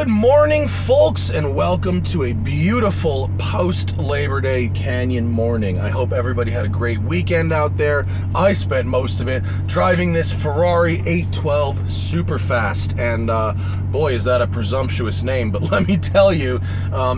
Good morning, folks, and welcome to a beautiful post-Labor Day Canyon morning. I hope everybody had a great weekend out there. I spent most of it driving this Ferrari 812 SuperFast, and boy, is that a presumptuous name, but let me tell you,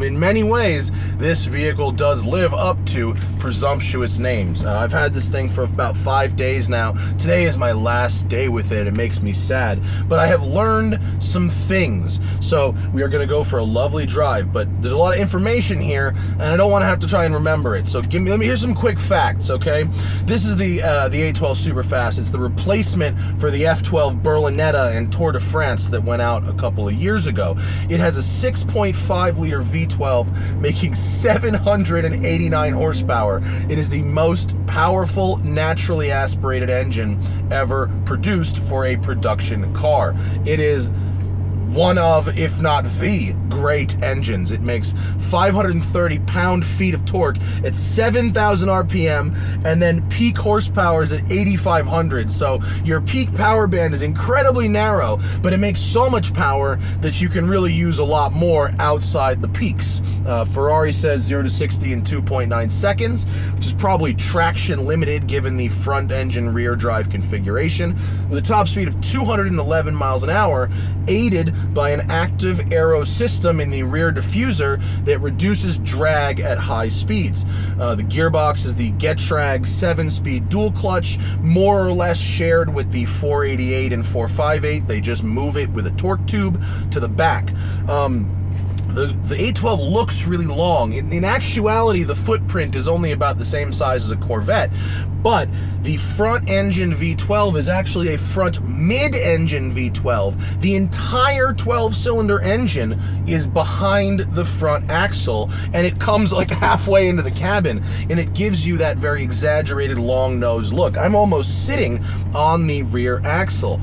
in many ways, this vehicle does live up to presumptuous names. I've had this thing for about 5 days now. Today is my last day with it. It makes me sad, but I have learned some things. So we are going to go for a lovely drive, but there's a lot of information here, and I don't want to have to try and remember it. So let me hear some quick facts, okay? This is the 812 SuperFast. It's the replacement for the F12 Berlinetta and Tour de France that went out a couple of years ago. It has a 6.5 liter V12 making 789 horsepower. It is the most powerful naturally aspirated engine ever produced for a production car. It is one of, if not the, great engines. It makes 530 pound-feet of torque at 7,000 RPM, and then peak horsepower is at 8,500. So your peak power band is incredibly narrow, but it makes so much power that you can really use a lot more outside the peaks. Ferrari says 0 to 60 in 2.9 seconds, which is probably traction limited given the front engine rear drive configuration, with a top speed of 211 miles an hour, aided by an active aero system in the rear diffuser that reduces drag at high speeds. The gearbox is the Getrag 7-speed dual clutch, more or less shared with the 488 and 458. They just move it with a torque tube to the back. The 812 looks really long. In actuality, the footprint is only about the same size as a Corvette, but the front engine V12 is actually a front mid-engine V12. The entire 12-cylinder engine is behind the front axle, and it comes like halfway into the cabin, and it gives you that very exaggerated long nose look. I'm almost sitting on the rear axle.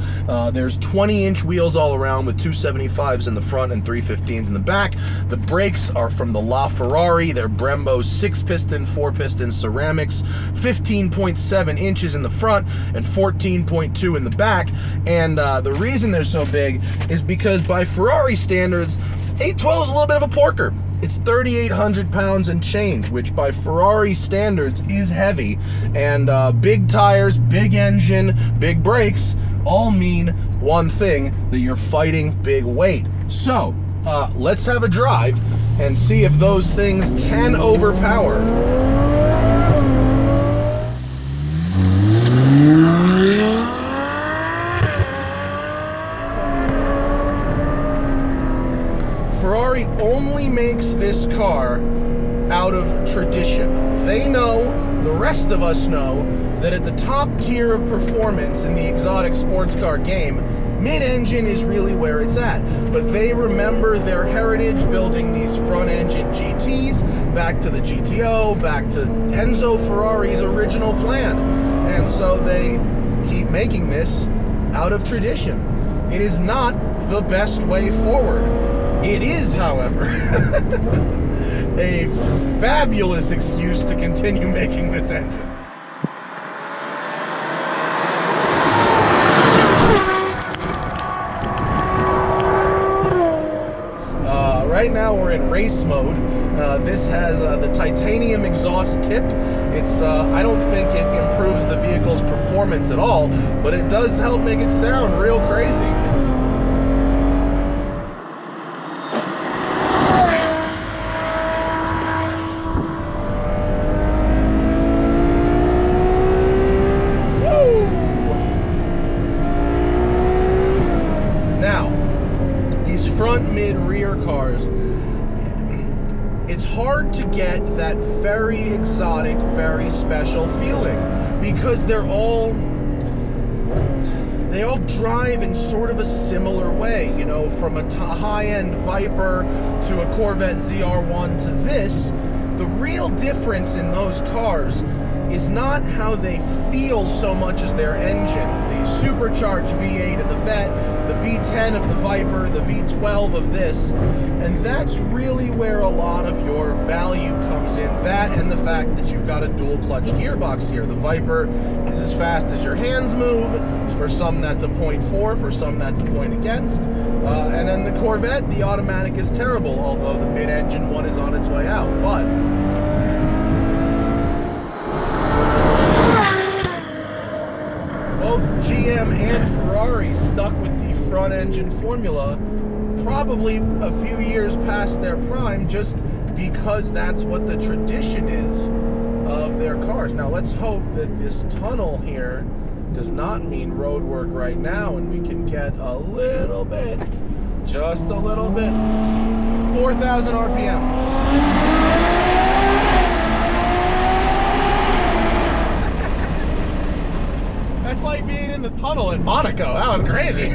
There's 20-inch wheels all around with 275s in the front and 315s in the back. The brakes are from the LaFerrari. They're Brembo 6-piston, 4-piston ceramics, 15.7 inches in the front and 14.2 in the back. And the reason they're so big is because by Ferrari standards, 812 is a little bit of a porker. It's 3,800 pounds and change, which by Ferrari standards is heavy. And big tires, big engine, big brakes all mean one thing, that you're fighting big weight. So let's have a drive and see if those things can overpower. Ferrari only makes this car out of tradition. They know, the rest of us know, that at the top tier of performance in the exotic sports car game, mid-engine is really where it's at. But they remember their heritage building these front-engine GTs back to the GTO, back to Enzo Ferrari's original plan. And so they keep making this out of tradition. It is not the best way forward. It is, however, a fabulous excuse to continue making this engine. Right now we're in race mode. This has the titanium exhaust tip. It's I don't think it improves the vehicle's performance at all, but it does help make it sound real crazy. Front, mid, rear cars, it's hard to get that very exotic, very special feeling because they all drive in sort of a similar way, you know, from a high-end Viper to a Corvette ZR1 to this. The real difference in those cars is not how they feel so much as their engines. The supercharged V8 of the Vet, the V10 of the Viper, the V12 of this, and that's really where a lot of your value comes in. That and the fact that you've got a dual clutch gearbox here. The Viper is as fast as your hands move. For some that's a 0.4, for some that's a point against. And then the Corvette, the automatic is terrible, although the mid-engine one is on its way out. But both GM and Ferrari stuck with the front engine formula probably a few years past their prime, just because that's what the tradition is of their cars. Now let's hope that this tunnel here does not mean road work right now and we can get a little bit, just a little bit, 4,000 RPM. That's like being in the tunnel in Monaco. That was crazy.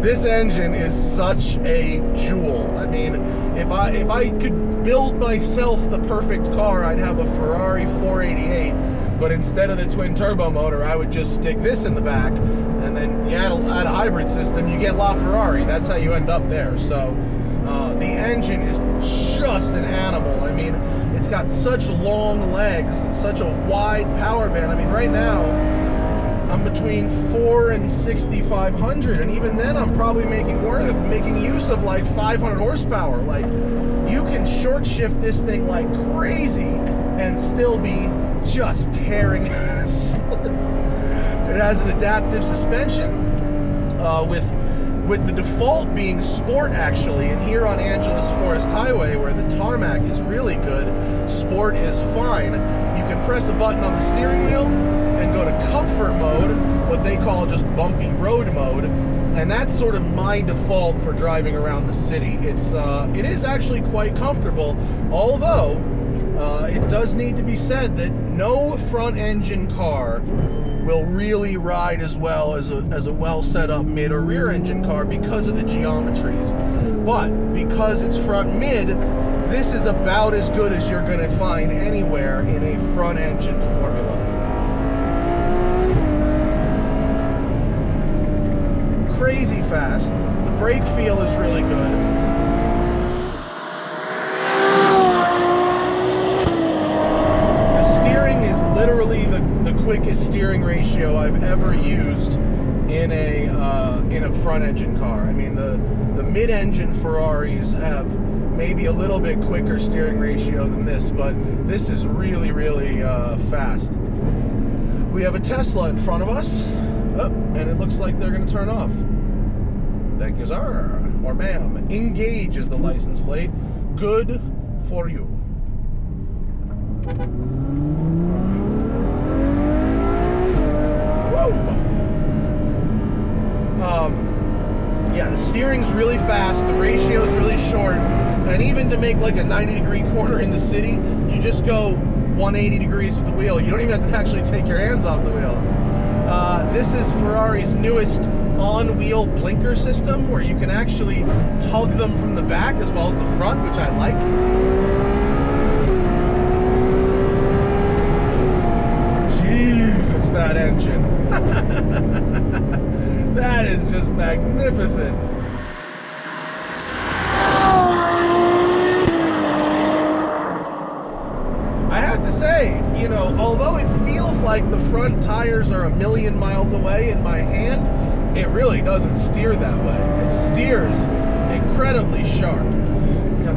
This engine is such a jewel. I mean, if I could build myself the perfect car, I'd have a Ferrari 488. But instead of the twin turbo motor, I would just stick this in the back, and then you add a hybrid system, you get LaFerrari. That's how you end up there. So the engine is just an animal. I mean, it's got such long legs, such a wide power band. I mean, right now I'm between 4 and 6,500, and even then I'm probably making use of like 500 horsepower. Like, you can short shift this thing like crazy and still be just tearing ass. It has an adaptive suspension with the default being sport, actually, and here on Angeles Forest Highway, where the tarmac is really good, sport is fine. You can press a button on the steering wheel and go to comfort mode, what they call just bumpy road mode, and that's sort of my default for driving around the city. It is actually quite comfortable, although it does need to be said that no front engine car will really ride as well as a well set up mid or rear engine car because of the geometries. But because it's front mid, this is about as good as you're going to find anywhere in a front engine formula. Crazy fast. The brake feel is really good. Literally the quickest steering ratio I've ever used in a front engine car. I mean, the mid-engine Ferraris have maybe a little bit quicker steering ratio than this, but this is really, really fast. We have a Tesla in front of us, and it looks like they're going to turn off. Thank you, sir, or ma'am. Engage is the license plate. Good for you. Yeah, the steering's really fast, the ratio's really short, and even to make like a 90-degree corner in the city, you just go 180 degrees with the wheel. You don't even have to actually take your hands off the wheel. This is Ferrari's newest on-wheel blinker system, where you can actually tug them from the back as well as the front, which I like. Jesus, that engine. That is just magnificent. I have to say, you know, although it feels like the front tires are a million miles away in my hand, it really doesn't steer that way. It steers incredibly sharp. Now,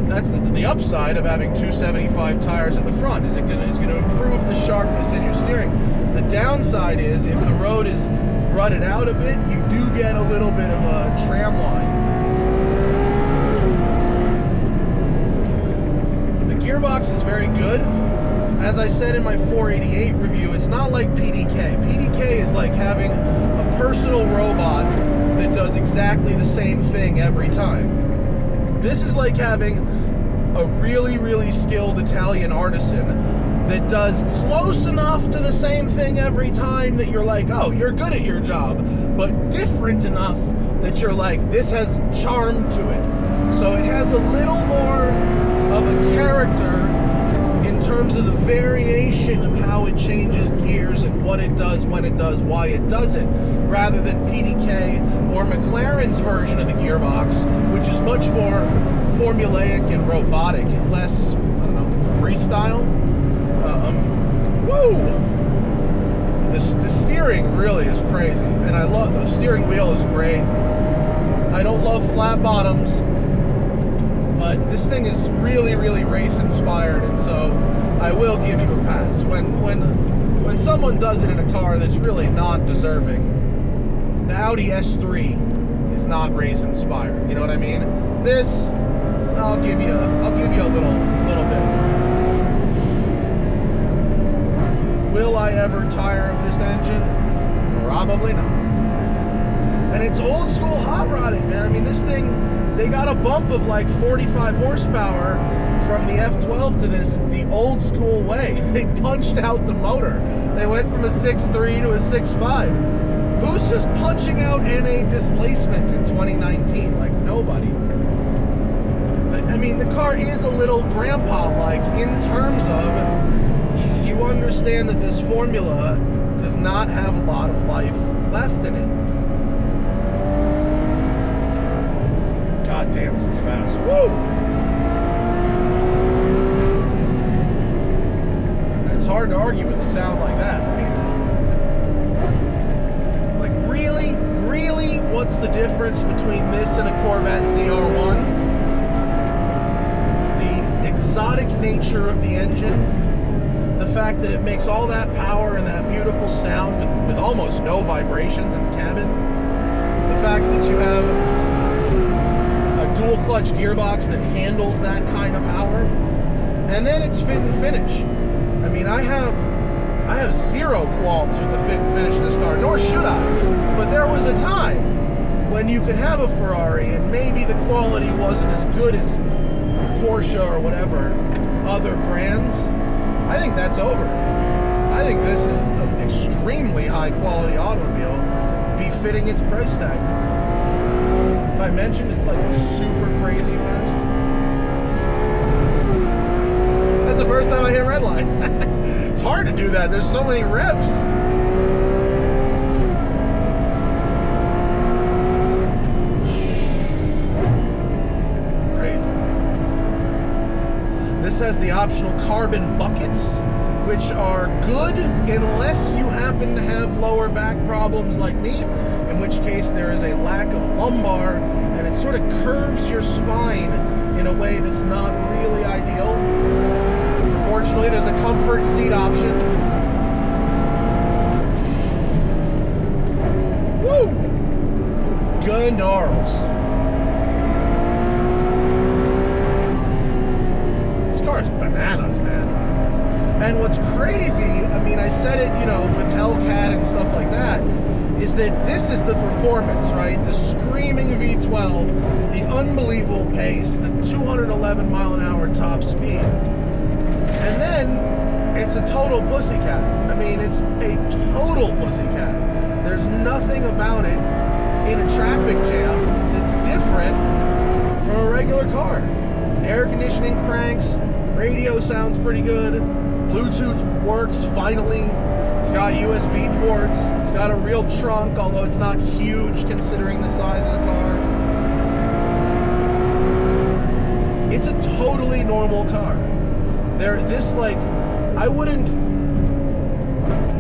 that's the upside of having 275 tires in the front. It's going to improve the sharpness in your steering. The downside is if the road is rutted out a bit, you do get a little bit of a tram line. The gearbox is very good. As I said in my 488 review, it's not like PDK. PDK is like having a personal robot that does exactly the same thing every time. This is like having a really, really skilled Italian artisan that does close enough to the same thing every time that you're like, oh, you're good at your job, but different enough that you're like, this has charm to it. So it has a little more of a character in terms of the variation of how it changes gears and what it does, when it does, why it does it, rather than PDK or McLaren's version of the gearbox, which is much more formulaic and robotic and less, I don't know, freestyle. Woo! The steering really is crazy, and I love the steering wheel is great. I don't love flat bottoms, but this thing is really, really race inspired, and so I will give you a pass. When someone does it in a car that's really not deserving, the Audi S3 is not race inspired. You know what I mean? This, I'll give you a little bit. Will I ever tire of this engine? Probably not. And it's old school hot rodding, man. I mean, this thing, they got a bump of like 45 horsepower from the F12 to the old school way. They punched out the motor. They went from a 6.3 to a 6.5. Who's just punching out NA displacement in 2019? Like, nobody. I mean, the car is a little grandpa-like in terms of, you understand that this formula does not have a lot of life left in it. God damn, is it fast. Whoa! It's hard to argue with a sound like that. I mean, like, really, what's the difference between this and a Corvette ZR1? The exotic nature of the engine. The fact that it makes all that power and that beautiful sound with almost no vibrations in the cabin. The fact that you have a dual clutch gearbox that handles that kind of power. And then it's fit and finish. I mean, I have zero qualms with the fit and finish of this car, nor should I. But there was a time when you could have a Ferrari and maybe the quality wasn't as good as Porsche or whatever other brands. I think that's over. I think this is an extremely high quality automobile befitting its price tag. If I mentioned it's like super crazy fast. That's the first time I hit red line. It's hard to do that. There's so many revs. This has the optional carbon buckets, which are good unless you happen to have lower back problems like me, in which case there is a lack of lumbar and it sort of curves your spine in a way that's not really ideal. Fortunately, there's a comfort seat option. Woo! Gnarls. Is bananas, man. And what's crazy, I mean, I said it, you know, with Hellcat and stuff like that, is that this is the performance, right? The screaming V12, the unbelievable pace, the 211 mile an hour top speed. And then it's a total pussycat. I mean, it's a total pussycat. There's nothing about it in a traffic jam that's different from a regular car. Air conditioning cranks, radio sounds pretty good, Bluetooth works finally, it's got USB ports, it's got a real trunk, although it's not huge considering the size of the car. It's a totally normal car.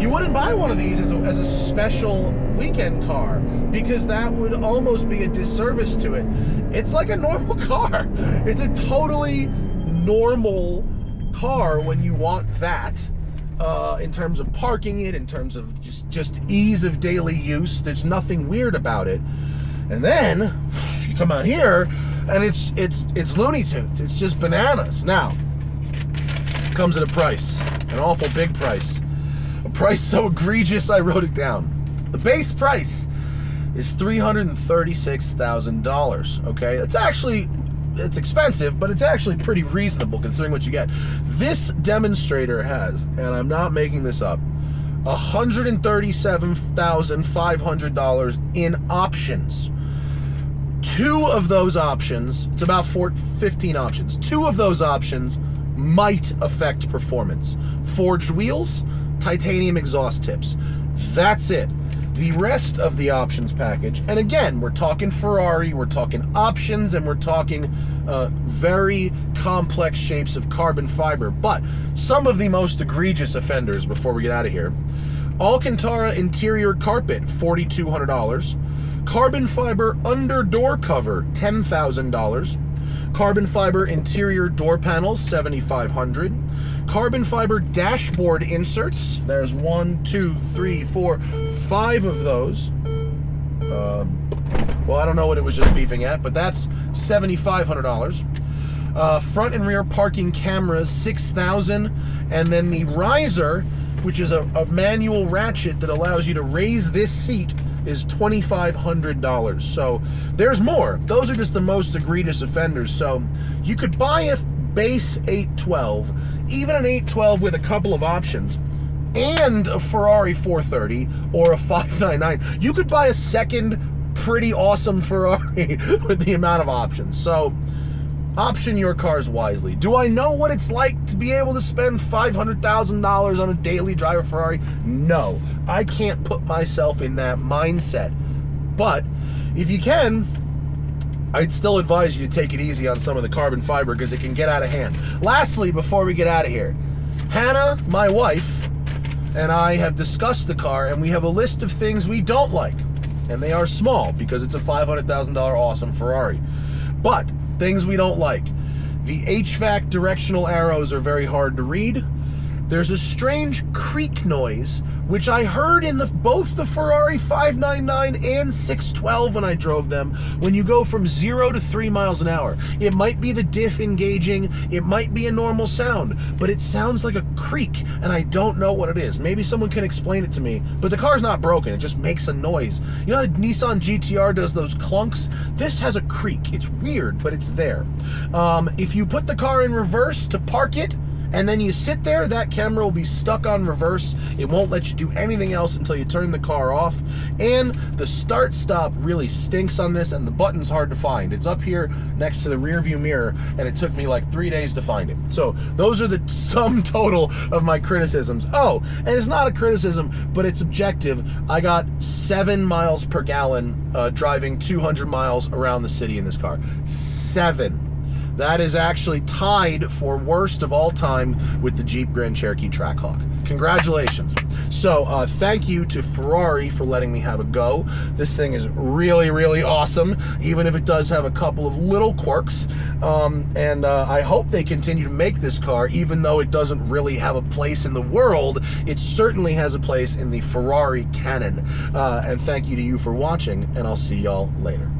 You wouldn't buy one of these as a special weekend car, because that would almost be a disservice to it. It's like a normal car. It's a totally normal car when you want that, in terms of parking it, in terms of just ease of daily use. There's nothing weird about it. And then you come out here and it's Looney Tunes. It's just bananas. Now, it comes at a price, an awful big price. A price so egregious I wrote it down. The base price is $336,000, okay? It's expensive, but it's actually pretty reasonable considering what you get. This demonstrator has, and I'm not making this up, $137,500 in options. 2 of those options, it's about 15 options. 2 of those options might affect performance. Forged wheels, titanium exhaust tips. That's it. The rest of the options package, and again, we're talking Ferrari, we're talking options, and we're talking very complex shapes of carbon fiber, but some of the most egregious offenders before we get out of here. Alcantara interior carpet, $4,200. Carbon fiber under door cover, $10,000. Carbon fiber interior door panels, $7,500. Carbon fiber dashboard inserts, there's 1, 2, 3, 4, 5 of those. Well, I don't know what it was just beeping at, but that's $7,500. Front and rear parking cameras, $6,000. And then the riser, which is a manual ratchet that allows you to raise this seat, is $2,500. So there's more. Those are just the most egregious offenders. So you could buy a base 812, even an 812 with a couple of options, and a Ferrari 430 or a 599. You could buy a second pretty awesome Ferrari with the amount of options. So option your cars wisely. Do I know what it's like to be able to spend $500,000 on a daily driver Ferrari? No, I can't put myself in that mindset. But if you can, I'd still advise you to take it easy on some of the carbon fiber because it can get out of hand. Lastly, before we get out of here, Hannah, my wife, and I have discussed the car, and we have a list of things we don't like. And they are small because it's a $500,000 awesome Ferrari. But things we don't like. The HVAC directional arrows are very hard to read. There's a strange creak noise, which I heard in both the Ferrari 599 and 612 when I drove them, when you go from 0 to 3 miles an hour. It might be the diff engaging, it might be a normal sound, but it sounds like a creak, and I don't know what it is. Maybe someone can explain it to me, but the car's not broken, it just makes a noise. You know how the Nissan GTR does those clunks? This has a creak. It's weird, but it's there. If you put the car in reverse to park it, and then you sit there, that camera will be stuck on reverse. It won't let you do anything else until you turn the car off. And the start-stop really stinks on this, and the button's hard to find. It's up here next to the rear view mirror, and it took me like 3 days to find it. So those are the sum total of my criticisms. Oh, and it's not a criticism, but it's objective. I got 7 miles per gallon driving 200 miles around the city in this car. 7. That is actually tied for worst of all time with the Jeep Grand Cherokee Trackhawk. Congratulations. So thank you to Ferrari for letting me have a go. This thing is really, really awesome, even if it does have a couple of little quirks. And I hope they continue to make this car, even though it doesn't really have a place in the world. It certainly has a place in the Ferrari canon. And thank you to you for watching, and I'll see y'all later.